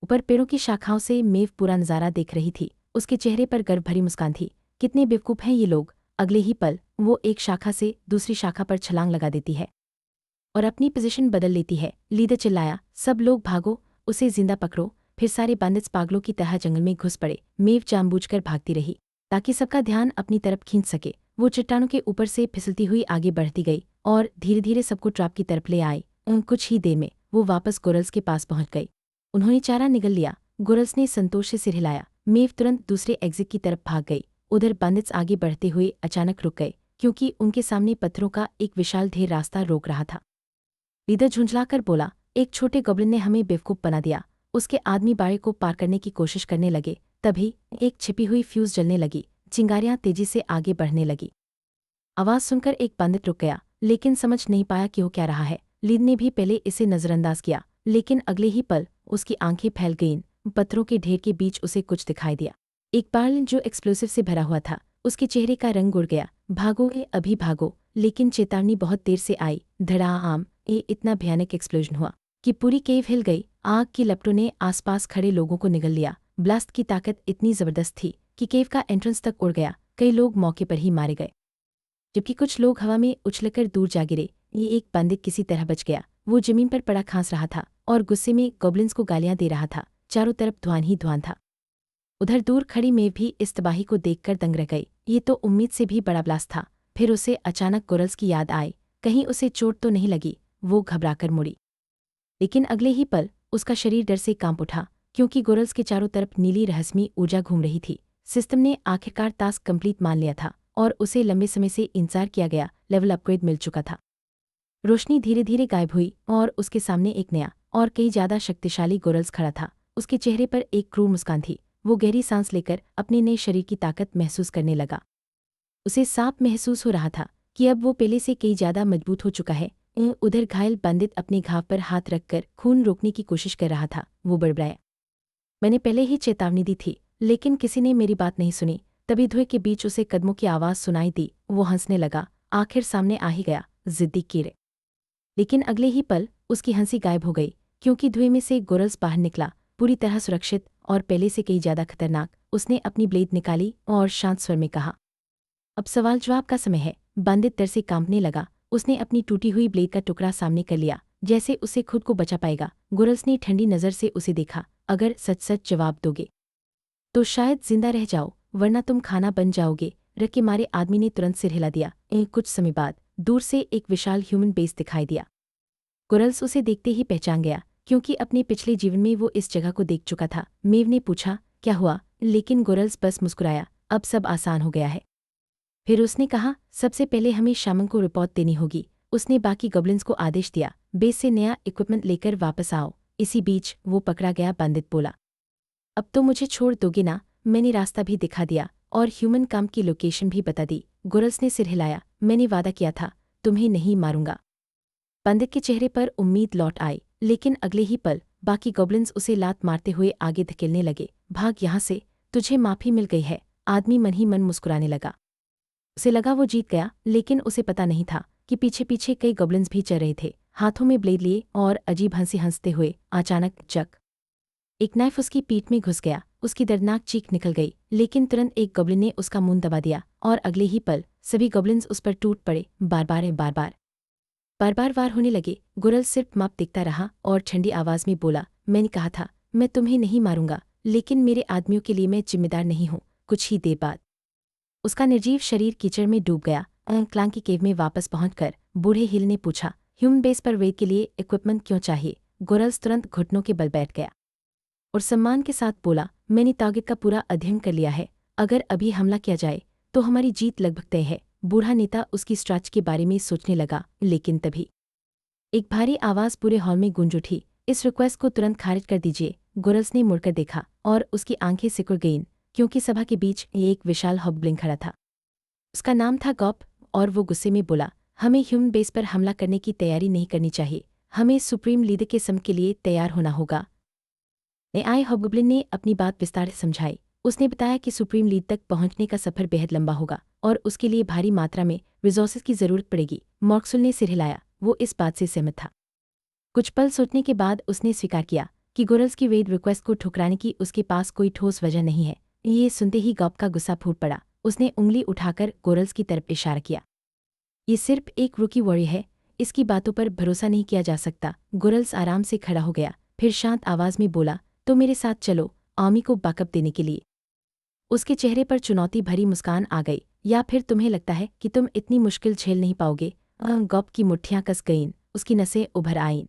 ऊपर पेड़ों की शाखाओं से मेव पूरा नज़ारा देख रही थी। उसके चेहरे पर गर्व भरी मुस्कान थी। कितने बेवकूफ़ हैं ये लोग। अगले ही पल वो एक शाखा से दूसरी शाखा पर छलांग लगा देती है और अपनी पोजीशन बदल लेती है। लीडर चिल्लाया, सब लोग भागो, उसे जिंदा पकड़ो। फिर सारे बांडिट्स पागलों की तरह जंगल में घुस पड़े। मेव जानबूझकर भागती रही ताकि सबका ध्यान अपनी तरफ खींच सके। वो चट्टानों के ऊपर से फिसलती हुई आगे बढ़ती गई और धीरे धीरे सबको ट्रैप की तरफ ले आई। कुछ ही देर में वो वापस गुरल्स के पास पहुंच गई। उन्होंने चारा निगल लिया। गुरल्स ने संतोष से सिर हिलाया। मेव तुरंत दूसरे एग्जिट की तरफ भाग गई। उधर बांडिट्स आगे बढ़ते हुए अचानक रुक गए, क्योंकि उनके सामने पत्थरों का एक विशाल ढेर रास्ता रोक रहा था। लीडर झुंझलाकर बोला, एक छोटे गॉब्लिन ने हमें बेवकूफ़ बना दिया। उसके आदमी बाड़े को पार करने की कोशिश करने लगे। तभी एक छिपी हुई फ्यूज जलने लगी। चिंगारियां तेजी से आगे बढ़ने लगी। आवाज़ सुनकर एक बांडिट रुक गया, लेकिन समझ नहीं पाया कि हो क्या रहा है। लीड ने भी पहले इसे नज़रअंदाज किया, लेकिन अगले ही पल उसकी आंखें फैल गईं। पत्थरों के ढेर के बीच उसे कुछ दिखाई दिया। एक बाल जो एक्सप्लोसिव से भरा हुआ था। उसके चेहरे का रंग उड़ गया। भागो, अभी भागो। लेकिन चेतावनी बहुत देर से आई। धड़ाम, ये इतना भयानक एक्सप्लोजन हुआ कि पूरी केव हिल गई। आग की लपटों ने आसपास खड़े लोगों को निगल लिया। ब्लास्ट की ताकत इतनी जबरदस्त थी कि केव का एंट्रेंस तक उड़ गया। कई लोग मौके पर ही मारे गए, जबकि कुछ लोग हवा में उछलकर दूर जा गिरे। ये एक बंदित किसी तरह बच गया। वो जमीन पर पड़ा खांस रहा था और गुस्से में गॉब्लिन्स को गालियां दे रहा था। चारों तरफ धुआं ही धुआं था। उधर दूर खड़ी मेव भी इस तबाही को देखकर दंग रह गई। ये तो उम्मीद से भी बड़ा ब्लास्ट था। फिर उसे अचानक गोरल्स की याद आई। कहीं उसे चोट तो नहीं लगी। वो घबराकर मुड़ी, लेकिन अगले ही पल उसका शरीर डर से कांप उठा, क्योंकि गोरल्स के चारों तरफ नीली रहस्यमयी ऊर्जा घूम रही थी। सिस्टम ने आखिरकार टास्क कंप्लीट मान लिया था और उसे लंबे समय से इंतजार किया गया लेवल अपग्रेड मिल चुका था। रोशनी धीरे धीरे गायब हुई और उसके सामने एक नया और कई ज्यादा शक्तिशाली गोरल्स खड़ा था। उसके चेहरे पर एक क्रूर मुस्कान थी। वो गहरी सांस लेकर अपने नए शरीर की ताकत महसूस करने लगा। उसे साफ महसूस हो रहा था कि अब वो पहले से कई ज्यादा मजबूत हो चुका है। उधर घायल बंदित अपने घाव पर हाथ रखकर खून रोकने की कोशिश कर रहा था। वो बड़बड़ाया, मैंने पहले ही चेतावनी दी थी, लेकिन किसी ने मेरी बात नहीं सुनी। तभी धुएं के बीच उसे कदमों की आवाज़ सुनाई दी। वो हंसने लगा। आखिर सामने आ ही गया जिद्दी कीड़े। लेकिन अगले ही पल उसकी हंसी गायब हो गई, क्योंकि धुएं में से गोरल्स बाहर निकला, पूरी तरह सुरक्षित और पहले से कई ज्यादा खतरनाक। उसने अपनी ब्लेड निकाली और शांत स्वर में कहा, अब सवाल जवाब का समय है। बंदित डर से कांपने लगा। उसने अपनी टूटी हुई ब्लेड का टुकड़ा सामने कर लिया, जैसे उसे खुद को बचा पाएगा। गोरल्स ने ठंडी नज़र से उसे देखा। अगर सच सच जवाब दोगे तो शायद जिंदा रह जाओ, वरना तुम खाना बन जाओगे। रख के मारे आदमी ने तुरंत सिर हिला दिया। कुछ समय बाद दूर से एक विशाल ह्यूमन बेस दिखाई दिया। गोरल्स उसे देखते ही पहचान गया, क्योंकि अपने पिछले जीवन में वो इस जगह को देख चुका था। मेव ने पूछा, क्या हुआ? लेकिन गोरल्स बस मुस्कुराया। अब सब आसान हो गया है। फिर उसने कहा, सबसे पहले हमें शामन को रिपोर्ट देनी होगी। उसने बाकी गॉब्लिन्स को आदेश दिया, बेस से नया इक्विपमेंट लेकर वापस आओ। इसी बीच वो पकड़ा गया बंदित बोला, अब तो मुझे छोड़ दोगे ना? मैंने रास्ता भी दिखा दिया और ह्यूमन कैंप की लोकेशन भी बता दी। गोरल्स ने सिर हिलाया, मैंने वादा किया था, तुम्हें नहीं मारूंगा। बंदित के चेहरे पर उम्मीद लौट आई, लेकिन अगले ही पल बाकी गॉब्लिन्स उसे लात मारते हुए आगे धकेलने लगे। भाग यहाँ से, तुझे माफी मिल गई है। आदमी मन ही मन मुस्कुराने लगा। उसे लगा वो जीत गया, लेकिन उसे पता नहीं था कि पीछे पीछे कई गॉब्लिन्स भी चल रहे थे, हाथों में ब्लेड लिए और अजीब हंसी हंसते हुए। अचानक जक एक नाइफ उसकी पीठ में घुस गया। उसकी दर्दनाक चीख निकल गई, लेकिन तुरंत एक गॉब्लिन ने उसका मुंह दबा दिया और अगले ही पल सभी गॉब्लिन्स उस पर टूट पड़े। बार बार वार होने लगे। गोरल सिर्फ माप देखता रहा और ठंडी आवाज में बोला, मैंने कहा था मैं तुम्हें नहीं मारूंगा, लेकिन मेरे आदमियों के लिए मैं जिम्मेदार नहीं हूँ। कुछ ही देर बाद उसका निर्जीव शरीर कीचड़ में डूब गया। क्लांग की केव में वापस पहुंचकर बूढ़े हिल ने पूछा, ह्यूमन बेस पर रेड के लिए इक्विपमेंट क्यों चाहिए? गोरल्स तुरंत घुटनों के बल बैठ गया और सम्मान के साथ बोला, मैंने टारगेट का पूरा अध्ययन कर लिया है। अगर अभी हमला किया जाए तो हमारी जीत लगभग तय है। बूढ़ा नेता उसकी स्ट्रैटेजी के बारे में सोचने लगा, लेकिन तभी एक भारी आवाज पूरे हॉल में गूंज उठी, इस रिक्वेस्ट को तुरंत खारिज कर दीजिए। गोरल्स ने मुड़कर देखा और उसकी आंखें सिकुड़ गईं, क्योंकि सभा के बीच एक विशाल हॉब्लिन खड़ा था। उसका नाम था गॉप और वो गुस्से में बोला, हमें ह्यूमन बेस पर हमला करने की तैयारी नहीं करनी चाहिए। हमें सुप्रीम लीडर के सम के लिए तैयार होना होगा। नए हॉब्लिन ने अपनी बात विस्तार से समझाई। उसने बताया कि सुप्रीम लीड तक पहुंचने का सफर बेहद लंबा होगा और उसके लिए भारी मात्रा में रिसोर्सेज की जरूरत पड़ेगी। मॉर्क्सुल ने सिर हिलाया। वो इस बात से सहमत था। कुछ पल सोचने के बाद उसने स्वीकार किया कि गोरल्स की रेड रिक्वेस्ट को ठुकराने की उसके पास कोई ठोस वजह नहीं है। ये सुनते ही गॉप का गुस्सा फूट पड़ा। उसने उंगली उठाकर गोरल्स की तरफ इशारा किया, ये सिर्फ एक रूकी वॉरियर है, इसकी बातों पर भरोसा नहीं किया जा सकता। गोरल्स आराम से खड़ा हो गया, फिर शांत आवाज में बोला, तो मेरे साथ चलो आर्मी को बैकअप देने के लिए। उसके चेहरे पर चुनौती भरी मुस्कान आ गई, या फिर तुम्हें लगता है कि तुम इतनी मुश्किल झेल नहीं पाओगे? गॉप की मुट्ठियां कस गईं, उसकी नसें उभर आईं।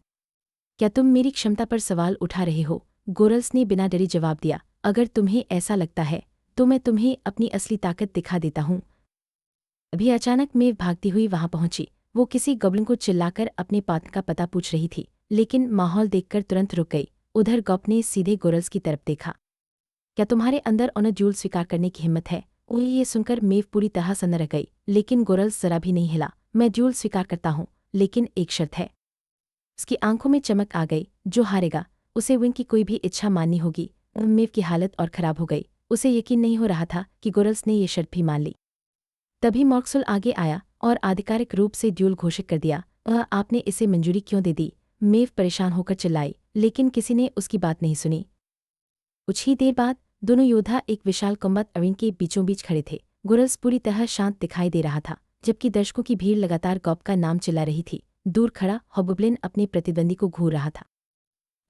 क्या तुम मेरी क्षमता पर सवाल उठा रहे हो? गोरल्स ने बिना डरे जवाब दिया, अगर तुम्हें ऐसा लगता है तो मैं तुम्हें अपनी असली ताकत दिखा देता हूँ। अभी अचानक मेव भागती हुई वहां पहुंची। वो किसी गॉब्लिन को चिल्लाकर अपने पार्टनर का पता पूछ रही थी, लेकिन माहौल देखकर तुरंत रुक गई। उधर गॉप ने सीधे गोरल्स की तरफ देखा, क्या तुम्हारे अंदर ऑनर जूल स्वीकार करने की हिम्मत है? ये सुनकर मेव पूरी तरह सन्न रह गई, लेकिन गोरल्स जरा भी नहीं हिला। मैं जूल स्वीकार करता हूँ, लेकिन एक शर्त है। उसकी आंखों में चमक आ गई, जो हारेगा उसे विन की कोई भी इच्छा माननी होगी। मेव की हालत और खराब हो गई। उसे यकीन नहीं हो रहा था कि गोरल्स ने ये शर्त भी मान ली। तभी मॉर्क्सुल आगे आया और आधिकारिक रूप से ड्यूल घोषित कर दिया। आपने इसे मंजूरी क्यों दे दी? मेव परेशान होकर चिल्लाई, लेकिन किसी ने उसकी बात नहीं सुनी। कुछ ही देर बाद दोनों योद्धा एक विशाल कॉम्बैट अरेना के बीचों बीच खड़े थे। गुरल्स पूरी तरह शांत दिखाई दे रहा था, जबकि दर्शकों की भीड़ लगातार गॉब का नाम चिल्ला रही थी। दूर खड़ा हॉबगोब्लिन अपने प्रतिद्वंदी को घूर रहा था।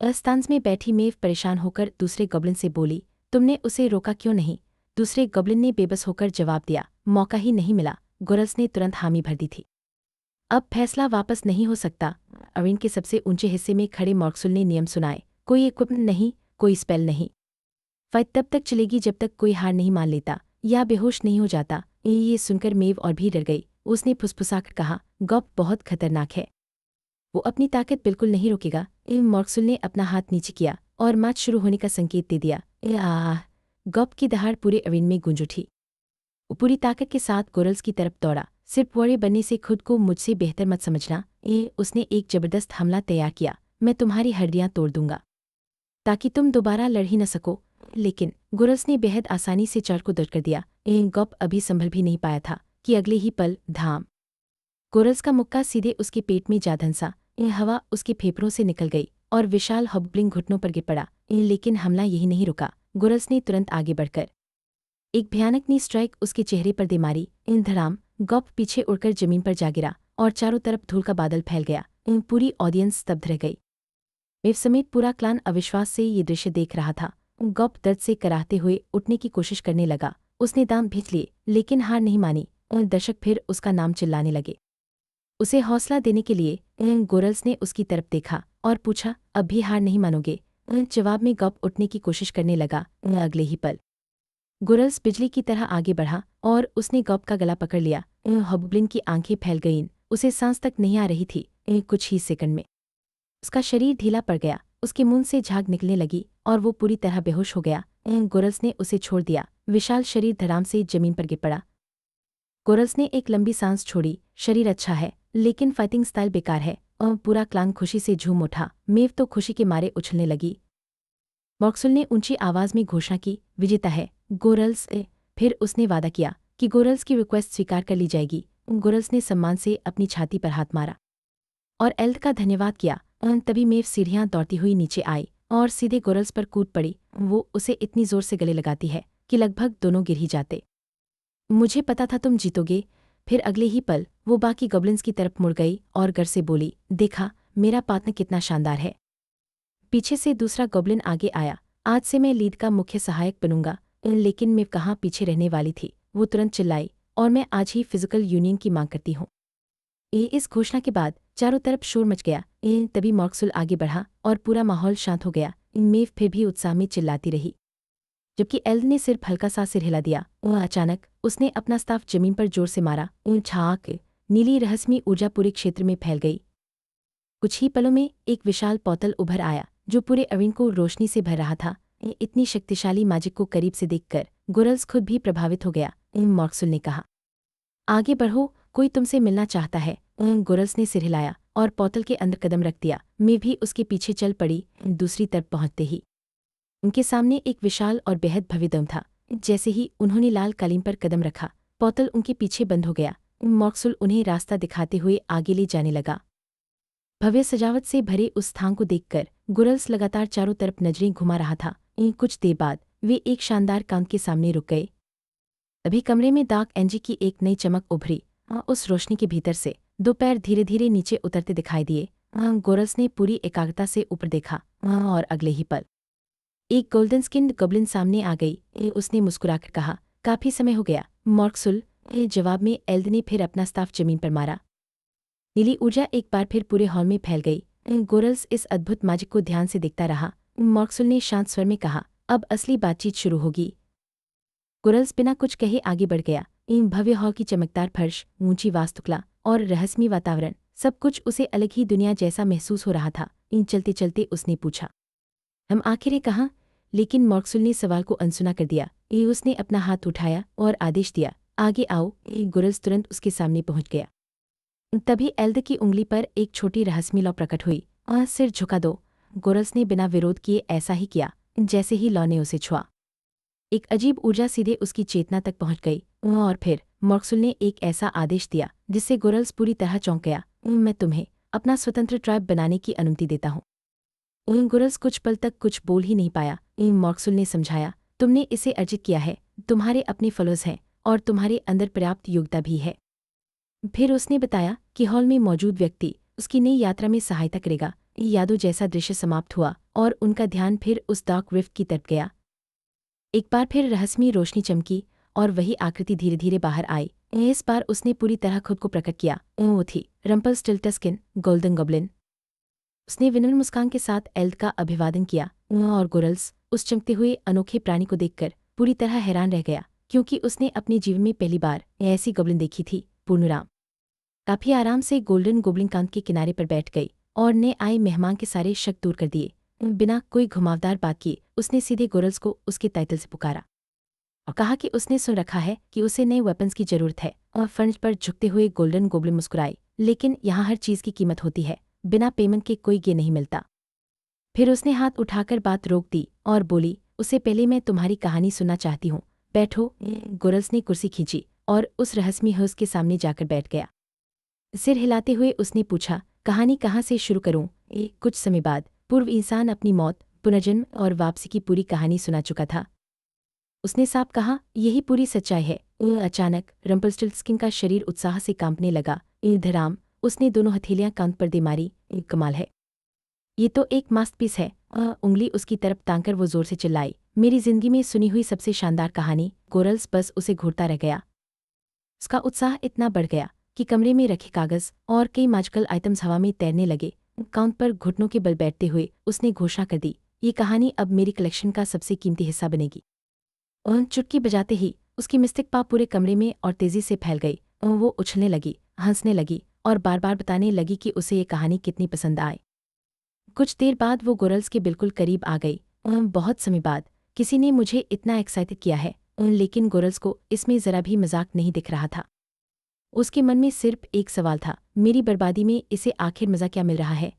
अस्तांस में बैठी मेव परेशान होकर दूसरे गॉब्लिन से बोली, तुमने उसे रोका क्यों नहीं? दूसरे गॉब्लिन ने बेबस होकर जवाब दिया, मौका ही नहीं मिला। गुरल्स ने तुरंत हामी भर दी थी। अब फैसला वापस नहीं हो सकता। अरेना के सबसे ऊंचे हिस्से में खड़े मॉर्क्सुल ने नियम सुनाए, कोई इक्विपमेंट नहीं, कोई स्पेल नहीं। फाइट तब तक चलेगी जब तक कोई हार नहीं मान लेता या बेहोश नहीं हो जाता। ये सुनकर मेव और भी डर गई। उसने फुसफुसाकर कहा, गॉब बहुत खतरनाक है, वो अपनी ताकत बिल्कुल नहीं रोकेगा। मॉर्क्सुल ने अपना हाथ नीचे किया और मैच शुरू होने का संकेत दे दिया। गॉब की दहाड़ पूरे अरेना में गूंज उठी। वो पूरी ताकत के साथ गुरल्स की तरफ दौड़ा। सिर्फ वॉरियर बनने से खुद को मुझसे बेहतर मत समझना। उसने एक जबरदस्त हमला तैयार किया, मैं तुम्हारी हड्डियां तोड़ दूंगा ताकि तुम दोबारा लड़ ही न सको। लेकिन गुरल्स ने बेहद आसानी से चर को दर्द कर दिया। गॉब अभी संभल भी नहीं पाया था कि अगले ही पल धाम गुरल्स का मुक्का सीधे उसके पेट में जा धंसा। हवा उसके फेफड़ों से निकल गई और विशाल हॉबगोब्लिन घुटनों पर गिर पड़ा। लेकिन हमला यही नहीं रुका। गुरल्स ने तुरंत आगे बढ़कर एक भयानक नी स्ट्राइक उसके चेहरे पर दे मारी। धड़ाम गॉब पीछे उड़कर जमीन पर जा गिरा और चारों तरफ धूल का बादल फैल गया। पूरी ऑडियंस स्तब्ध रह गई। मेव समेत पूरा क्लान अविश्वास से ये दृश्य देख रहा था। गॉब दर्द से कराहते हुए उठने की कोशिश करने लगा। उसने दांत भींच लिए, लेकिन हार नहीं मानी। दर्शक फिर उसका नाम चिल्लाने लगे। उसे हौसला देने के लिए गुरल्स ने उसकी तरफ देखा और पूछा, अब भी हार नहीं मानोगे? जवाब में गॉब उठने की कोशिश करने लगा। अगले ही पल गुरल्स बिजली की तरह आगे बढ़ा और उसने गॉब का गला पकड़ लिया। हॉबगोब्लिन की आंखें फैल गईं, उसे सांस तक नहीं आ रही थी। कुछ ही सेकंड में उसका शरीर ढीला पड़ गया, उसके मुंह से झाग निकलने लगी और वो पूरी तरह बेहोश हो गया। गुरल्स ने उसे छोड़ दिया। विशाल शरीर धड़ाम से जमीन पर गिर पड़ा। गुरल्स ने एक लंबी सांस छोड़ी। शरीर अच्छा है, लेकिन फाइटिंग स्टाइल बेकार है। और पूरा क्लान खुशी से झूम उठा। मेव तो खुशी के मारे उछलने लगी। मॉर्क्सुल ने ऊंची आवाज में घोषणा की, विजेता है गुरल्स। फिर उसने वादा किया कि गुरल्स की रिक्वेस्ट स्वीकार कर ली जाएगी। गुरल्स ने सम्मान से अपनी छाती पर हाथ मारा और एल्ड का धन्यवाद किया। तभी मेव सीढ़ियां दौड़ती हुई नीचे आई और सीधे गुरल्स पर कूद पड़ी। वो उसे इतनी जोर से गले लगाती है कि लगभग दोनों गिर ही जाते। मुझे पता था तुम जीतोगे। फिर अगले ही पल वो बाकी गॉब्लिन्स की तरफ मुड़ गई और गर से बोली, देखा मेरा पार्टनर कितना शानदार है। पीछे से दूसरा गॉब्लिन आगे आया, आज से मैं लीड का मुख्य सहायक बनूंगा। लेकिन मैं कहाँ पीछे रहने वाली थी। वो तुरंत चिल्लाई, और मैं आज ही फिजिकल यूनियन की मांग करती हूँ। इस घोषणा के बाद चारों तरफ शोर मच गया। तभी मॉर्क्सुल आगे बढ़ा और पूरा माहौल शांत हो गया। मेव फिर भी उत्साह में चिल्लाती रही, जबकि एल्ड ने सिर्फ हल्का सा सिर हिला दिया। अचानक उसने अपना स्टाफ जमीन पर जोर से मारा। छाक नीली रहस्यमयी ऊर्जा पूरे क्षेत्र में फैल गई। कुछ ही पलों में एक विशाल पोर्टल उभर आया जो पूरे अरेना को रोशनी से भर रहा था। इतनी शक्तिशाली मैजिक को करीब से देखकर गुरल्स खुद भी प्रभावित हो गया। मॉर्क्सुल ने कहा, आगे बढ़ो, कोई तुमसे मिलना चाहता है। गुरल्स ने सिर हिलाया और पोर्टल के अंदर कदम रख दिया। मैं भी उसके पीछे चल पड़ी। दूसरी तरफ पहुंचते ही उनके सामने एक विशाल और बेहद भव्य दम था। जैसे ही उन्होंने लाल कालीन पर कदम रखा, पोर्टल उनके पीछे बंद हो गया। मॉर्क्सुल उन्हें रास्ता दिखाते हुए आगे ले जाने लगा। भव्य सजावट से भरे उस स्थान को देखकर गुरल्स लगातार चारों तरफ नजरें घुमा रहा था। कुछ देर बाद वे एक शानदार कांच के सामने रुक गए। अभी कमरे में डार्क एनर्जी की एक नई चमक उभरी। उस रोशनी के भीतर से दो पैर धीरे धीरे नीचे उतरते दिखाई दिए। गुरल्स ने पूरी एकाग्रता से ऊपर देखा और अगले ही पल एक गोल्डन स्किन्ड गॉब्लिन सामने आ गई। उसने मुस्कुराकर कहा, काफी समय हो गया मॉर्क्सुल। जवाब में एल्ड ने फिर अपना स्टाफ जमीन पर मारा। नीली ऊर्जा एक बार फिर पूरे हॉल में फैल गई। गुरल्स इस अद्भुत मैजिक को ध्यान से देखता रहा। मॉर्क्सुल ने शांत स्वर में कहा, अब असली बातचीत शुरू होगी। गुरल्स बिना कुछ कहे आगे बढ़ गया। भव्य हॉल की चमकदार फर्श, ऊंची वास्तुकला और रहस्यमयी वातावरण, सब कुछ उसे अलग ही दुनिया जैसा महसूस हो रहा था। चलते चलते उसने पूछा, हम आखिर कहाँ? लेकिन मॉर्क्सुल ने सवाल को अनसुना कर दिया। उसने अपना हाथ उठाया और आदेश दिया, आगे आओ। गुरल्स तुरंत उसके सामने पहुंच गया। तभी एल्ड की उंगली पर एक छोटी रहस्यमयी लौ प्रकट हुई। सिर झुका दो। गुरल्स ने बिना विरोध किए ऐसा ही किया। जैसे ही लौ ने उसे छुआ, एक अजीब ऊर्जा सीधे उसकी चेतना तक पहुंच गई। और फिर मॉर्क्सुल ने एक ऐसा आदेश दिया जिससे गुरल्स पूरी तरह चौंक गया। मैं तुम्हें अपना स्वतंत्र ट्राइब बनाने की अनुमति देता हूँ। गुरल्स कुछ पल तक कुछ बोल ही नहीं पाया। मॉर्क्सुल ने समझाया, तुमने इसे अर्जित किया है, तुम्हारे अपने फॉलोअर्स हैं और तुम्हारे अंदर पर्याप्त योग्यता भी है। फिर उसने बताया कि हॉल में मौजूद व्यक्ति उसकी नई यात्रा में सहायता करेगा। यादों जैसा दृश्य समाप्त हुआ और उनका ध्यान फिर उस डार्क रिफ्ट की तरफ गया। एक बार फिर रहस्यमयी रोशनी चमकी और वही आकृति धीरे धीरे बाहर आई। इस बार उसने पूरी तरह खुद को प्रकट किया। वो थी रम्पलस्टिल्टस्किन, गोल्डन गॉब्लिन। उसने विनम्र मुस्कान के साथ एल्ड का अभिवादन किया और गुरल्स उस चमकते हुए अनोखे प्राणी को देखकर पूरी तरह हैरान रह गया, क्योंकि उसने अपने जीवन में पहली बार ऐसी गॉब्लिन देखी थी। पूर्णराम काफी आराम से गोल्डन गोब्लिन कांत के किनारे पर बैठ गई और ने आए मेहमान के सारे शक दूर कर दिए। बिना कोई घुमावदार बात किए उसने सीधे गुरल्स को उसके टाइटल से पुकारा और कहा कि उसने सुन रखा है कि उसे नए वेपन्स की जरूरत है। और फर्श पर झुकते हुए गोल्डन गोब्लिन मुस्कुराई, लेकिन यहाँ हर चीज की कीमत होती है, बिना पेमेंट के कोई गे नहीं मिलता। फिर उसने हाथ उठाकर बात रोक दी और बोली, उससे पहले मैं तुम्हारी कहानी सुनना चाहती हूँ। बैठो। गुरल्स ने कुर्सी खींची और उस रहस्यमयी हौस के सामने जाकर बैठ गया। सिर हिलाते हुए उसने पूछा, कहानी कहाँ से शुरू करूं? कुछ समय बाद पूर्व इंसान अपनी मौत, पुनर्जन्म और वापसी की पूरी कहानी सुना चुका था। उसने साफ कहा, यही पूरी सच्चाई है। अचानक रम्पलस्टिल्टस्किन का शरीर उत्साह से कांपने लगा। धराम, उसने दोनों हथेलियां कांध पर दे मारी। कमाल है, ये तो एक मास्टरपीस है। उंगली उसकी तरफ तांकर वो जोर से चिल्लाई, मेरी जिंदगी में सुनी हुई सबसे शानदार कहानी। गोरल्स बस उसे घूरता रह गया। उसका उत्साह इतना बढ़ गया कि कमरे में रखे कागज और कई मैजिकल आइटम्स हवा में तैरने लगे। काउंट पर घुटनों के बल बैठते हुए उसने घोषणा कर दी, ये कहानी अब मेरी कलेक्शन का सबसे कीमती हिस्सा बनेगी। चुटकी बजाते ही उसकी मिस्टिक पाव पूरे कमरे में और तेजी से फैल गई। वो उछलने लगी, हंसने लगी और बार बार बताने लगी कि उसे ये कहानी कितनी पसंद आए। कुछ देर बाद वो गुरल्स के बिल्कुल करीब आ गई। बहुत समय बाद किसी ने मुझे इतना एक्साइटेड किया है। लेकिन गुरल्स को इसमें जरा भी मजाक नहीं दिख रहा था। उसके मन में सिर्फ एक सवाल था, मेरी बर्बादी में इसे आखिर मजा क्या मिल रहा है?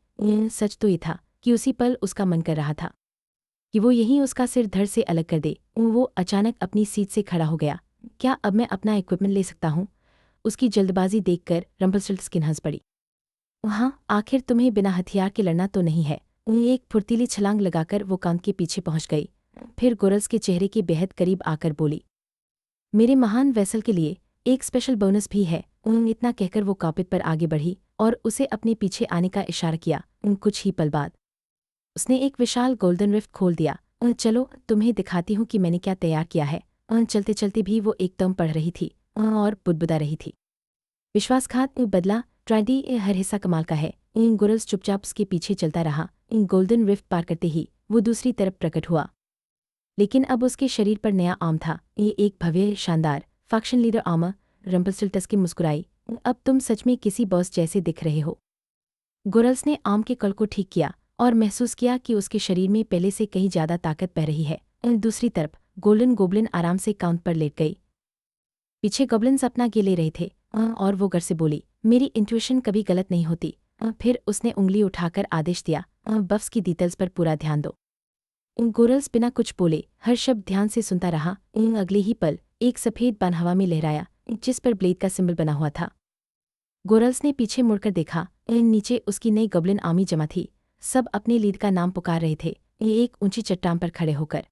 सच तो ये था कि उसी पल उसका मन कर रहा था कि वो यहीं उसका सिर धड़ से अलग कर दे। वो अचानक अपनी सीट से खड़ा हो गया। क्या अब मैं अपना इक्विपमेंट ले सकता हूँ? उसकी जल्दबाजी देखकर रम्पलस्टिल्टस्किन हंस पड़ी। हाँ, आखिर तुम्हें बिना हथियार के लड़ना तो नहीं है। एक फुर्तीली छलांग लगाकर वो कांत के पीछे पहुंच गई। फिर गुरल्स के चेहरे के बेहद करीब आकर बोली, मेरे महान वेसल के लिए एक स्पेशल बोनस भी है। इतना कहकर वो कॉकपिट पर आगे बढ़ी और उसे अपने पीछे आने का इशारा किया। कुछ ही पल बाद उसने एक विशाल गोल्डन रिफ्ट खोल दिया। चलो तुम्हें दिखाती हूँ कि मैंने क्या तैयार किया है। चलते चलते भी वो एकदम पढ़ रही थी और बुदबुदा रही थी, विश्वासघात बदला ट्रेडी हर हिस्सा कमाल का है। गुरल्स चुपचाप उसके पीछे चलता रहा। गोल्डन रिफ्ट पार करते ही वो दूसरी तरफ प्रकट हुआ, लेकिन अब उसके शरीर पर नया आर्म था। ये एक भव्य शानदार फैक्शन लीडर आर्मर। रम्पलस्टिल्टस्किन मुस्कुराई, अब तुम सच में किसी बॉस जैसे दिख रहे हो। गुरल्स ने आर्म के कल को ठीक किया और महसूस किया कि उसके शरीर में पहले से कहीं ज्यादा ताकत बह रही है। दूसरी तरफ गोल्डन गोब्लिन आराम से काउंट पर लेट गई। पीछे गॉब्लिन्स अपना गे ले रहे थे और वो गर से बोली, मेरी इंट्यूशन कभी गलत नहीं होती। फिर उसने उंगली उठाकर आदेश दिया, बफ्स की डिटेल्स पर पूरा ध्यान दो। गुरल्स बिना कुछ बोले हर शब्द ध्यान से सुनता रहा। अगले ही पल एक सफेद बान हवा में लहराया, जिस पर ब्लेड का सिंबल बना हुआ था। गुरल्स ने पीछे मुड़कर देखा। नीचे उसकी नई गॉब्लिन आर्मी जमा थी। सब अपने लीड का नाम पुकार रहे थे। एक ऊंची चट्टान पर खड़े होकर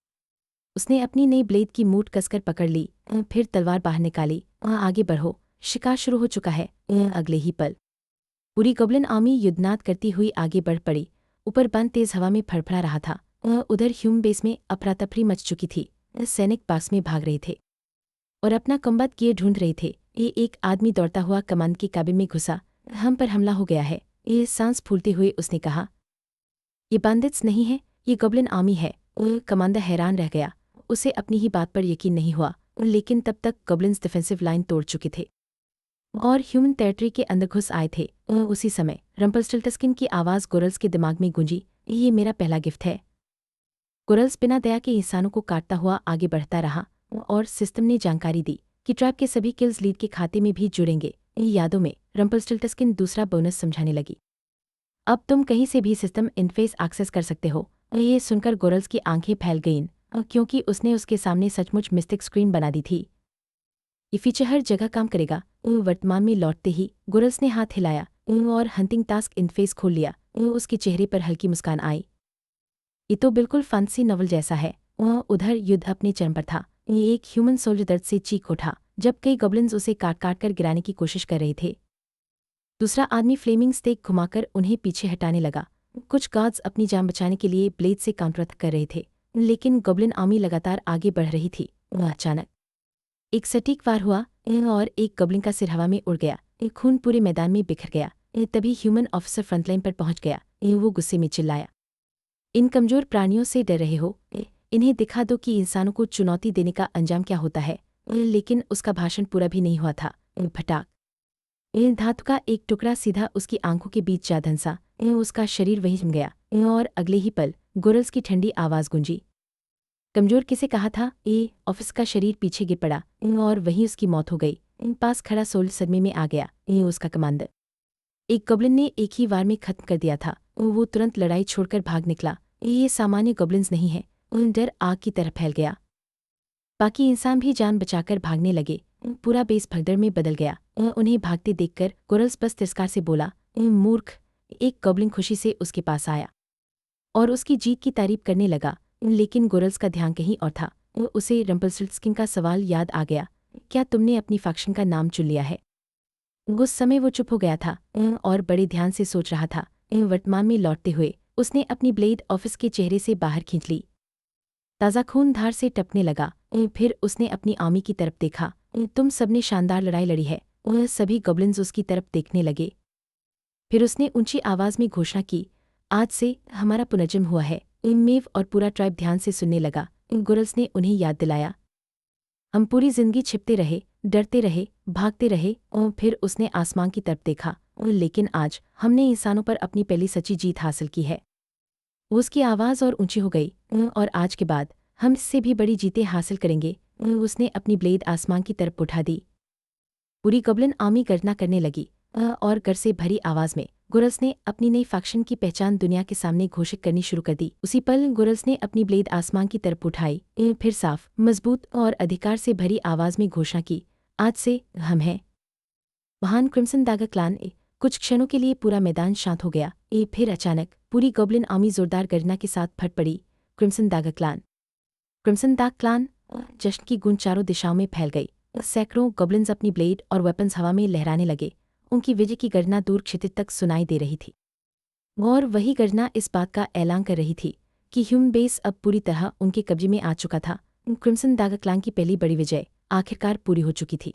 उसने अपनी नई ब्लेड की मूठ कसकर पकड़ ली। फिर तलवार बाहर निकाली। आगे बढ़ो, शिकार शुरू हो चुका है। अगले ही पल पूरी गॉब्लिन आर्मी युद्धनाद करती हुई आगे बढ़ पड़ी। ऊपर बन तेज हवा में फड़फड़ा रहा था। उधर ह्यूम बेस में अफरा-तफरी मच चुकी थी। सैनिक पास में भाग रहे थे और अपना कम्बत किए ढूंढ रहे थे। ये एक आदमी दौड़ता हुआ कमांड की कैबिन में घुसा। हम पर हमला हो गया है। ये सांस फूलते हुए उसने कहा, ये बांडिट्स नहीं है, ये गॉब्लिन आर्मी है। कमांडर हैरान रह गया। उसे अपनी ही बात पर यकीन नहीं हुआ, लेकिन तब तक गॉब्लिन्स डिफेंसिव लाइन तोड़ चुके थे और ह्यूमन टेरिटरी के अंदर घुस आए थे। उसी समय रम्पलस्टिल्टस्किन की आवाज़ गुरल्स के दिमाग में गूंजी, ये मेरा पहला गिफ्ट है। गुरल्स बिना दया के इंसानों को काटता हुआ आगे बढ़ता रहा और सिस्टम ने जानकारी दी कि ट्राइब के सभी किल्स लीड के खाते में भी जुड़ेंगे। यादों में रम्पलस्टिल्टस्किन दूसरा बोनस समझाने लगी, अब तुम कहीं से भी सिस्टम इंटरफेस एक्सेस कर सकते हो। ये सुनकर गुरल्स की आंखें फैल गईं, क्योंकि उसने उसके सामने सचमुच मिस्टिक स्क्रीन बना दी थी। ये फीचर हर जगह काम करेगा। वर्तमान में लौटते ही गुरल्स ने हाथ हिलाया और हंटिंग टास्क इंटरफेस खोल लिया। उसके चेहरे पर हल्की मुस्कान आई। ये तो बिल्कुल फंसी नॉवल जैसा है। वह उधर युद्ध अपने चरम पर था। ये एक ह्यूमन सोल्जर दर्द से चीख उठा जब कई गॉब्लिन्स उसे काट काट कर गिराने की कोशिश कर रहे थे। दूसरा आदमी फ्लेमिंग स्टेक घुमाकर उन्हें पीछे हटाने लगा। कुछ गार्ड्स अपनी जान बचाने के लिए ब्लेड से काउंटर अटैक कर रहे थे, लेकिन गॉब्लिन आर्मी लगातार आगे बढ़ रही थी। अचानक एक सटीक वार हुआ और एक गॉब्लिन का सिर हवा में उड़ गया। खून पूरे मैदान में बिखर गया। तभी ह्यूमन ऑफिसर फ्रंटलाइन पर पहुंच गया। वो गुस्से में चिल्लाया, इन कमजोर प्राणियों से डर रहे हो? इन्हें दिखा दो कि इंसानों को चुनौती देने का अंजाम क्या होता है। लेकिन उसका भाषण पूरा भी नहीं हुआ था। फटाक धातु का एक टुकड़ा सीधा उसकी आंखों के बीच जा धंसा। उसका शरीर वहीं जम गया और अगले ही पल गोरल्स की ठंडी आवाज गूंजी। कमजोर किसे कहा था? ऑफिस का शरीर पीछे गिर पड़ा और वहीं उसकी मौत हो गई। पास खड़ा सोल सदमे में आ गया। उसका कमांडर एक गॉब्लिन ने एक ही वार में खत्म कर दिया था। वो तुरंत लड़ाई छोड़कर भाग निकला। ये सामान्य गॉब्लिन्स नहीं है। डर आग की तरह फैल गया। बाकी इंसान भी जान बचाकर भागने लगे। पूरा बेस भगदड़ में बदल गया। उन्हें भागते देखकर गोरल्स बस तिरस्कार से बोला, मूर्ख। एक गॉब्लिन खुशी से उसके पास आया और उसकी जीत की तारीफ करने लगा। लेकिन गोरल्स का ध्यान कहीं और था। उसे रम्पलस्टिल्टस्किन का सवाल याद आ गया, क्या तुमने अपनी फैक्शन का नाम चुन लिया है? उस समय वो चुप हो गया था और बड़े ध्यान से सोच रहा था। वर्तमान में लौटते हुए उसने अपनी ब्लेड ऑफिस के चेहरे से बाहर खींच ली। ताज़ा खून धार से टपकने लगा। फिर उसने अपनी आर्मी की तरफ देखा। तुम सबने शानदार लड़ाई लड़ी है। सभी गॉब्लिन्स उसकी तरफ देखने लगे। फिर उसने ऊंची आवाज में घोषणा की, आज से हमारा पुनर्जन्म हुआ है। मेव और पूरा ट्राइब ध्यान से सुनने लगा। गोरल्स ने उन्हें याद दिलाया, हम पूरी जिंदगी छिपते रहे, डरते रहे, भागते रहे। और फिर उसने आसमान की तरफ देखा। लेकिन आज हमने इंसानों पर अपनी पहली सच्ची जीत हासिल की है। उसकी आवाज़ और ऊंची हो गई, और आज के बाद हम इससे भी बड़ी जीतें हासिल करेंगे। उसने अपनी ब्लेड आसमान की तरफ उठा दी। पूरी गॉब्लिन आर्मी गर्जना करने लगी और गर से भरी आवाज़ में गोरल्स ने अपनी नई फैक्शन की पहचान दुनिया के सामने घोषित करनी शुरू कर दी। उसी पल गोरल्स ने अपनी ब्लेड आसमान की तरफ उठाई। फिर साफ, मजबूत और अधिकार से भरी आवाज़ में घोषणा की, आज से हम हैं महान क्रिम्सन दागा क्लान। कुछ क्षणों के लिए पूरा मैदान शांत हो गया। फिर अचानक पूरी गॉब्लिन आर्मी जोरदार गर्जना के साथ फट पड़ी। क्रिम्सन दागा क्लान, क्रिम्सन दाग क्लान। जश्न की गूंज चारों दिशाओं में फैल गई। सैकड़ों गॉब्लिन्स अपनी ब्लेड और वेपन्स हवा में लहराने लगे। उनकी विजय की गर्जना दूर क्षितिज तक सुनाई दे रही थी। और वही गर्जना इस बात का ऐलान कर रही थी कि ह्यूमन बेस अब पूरी तरह उनके कब्जे में आ चुका था। क्रिम्सन दागा क्लान की पहली बड़ी विजय आखिरकार पूरी हो चुकी थी।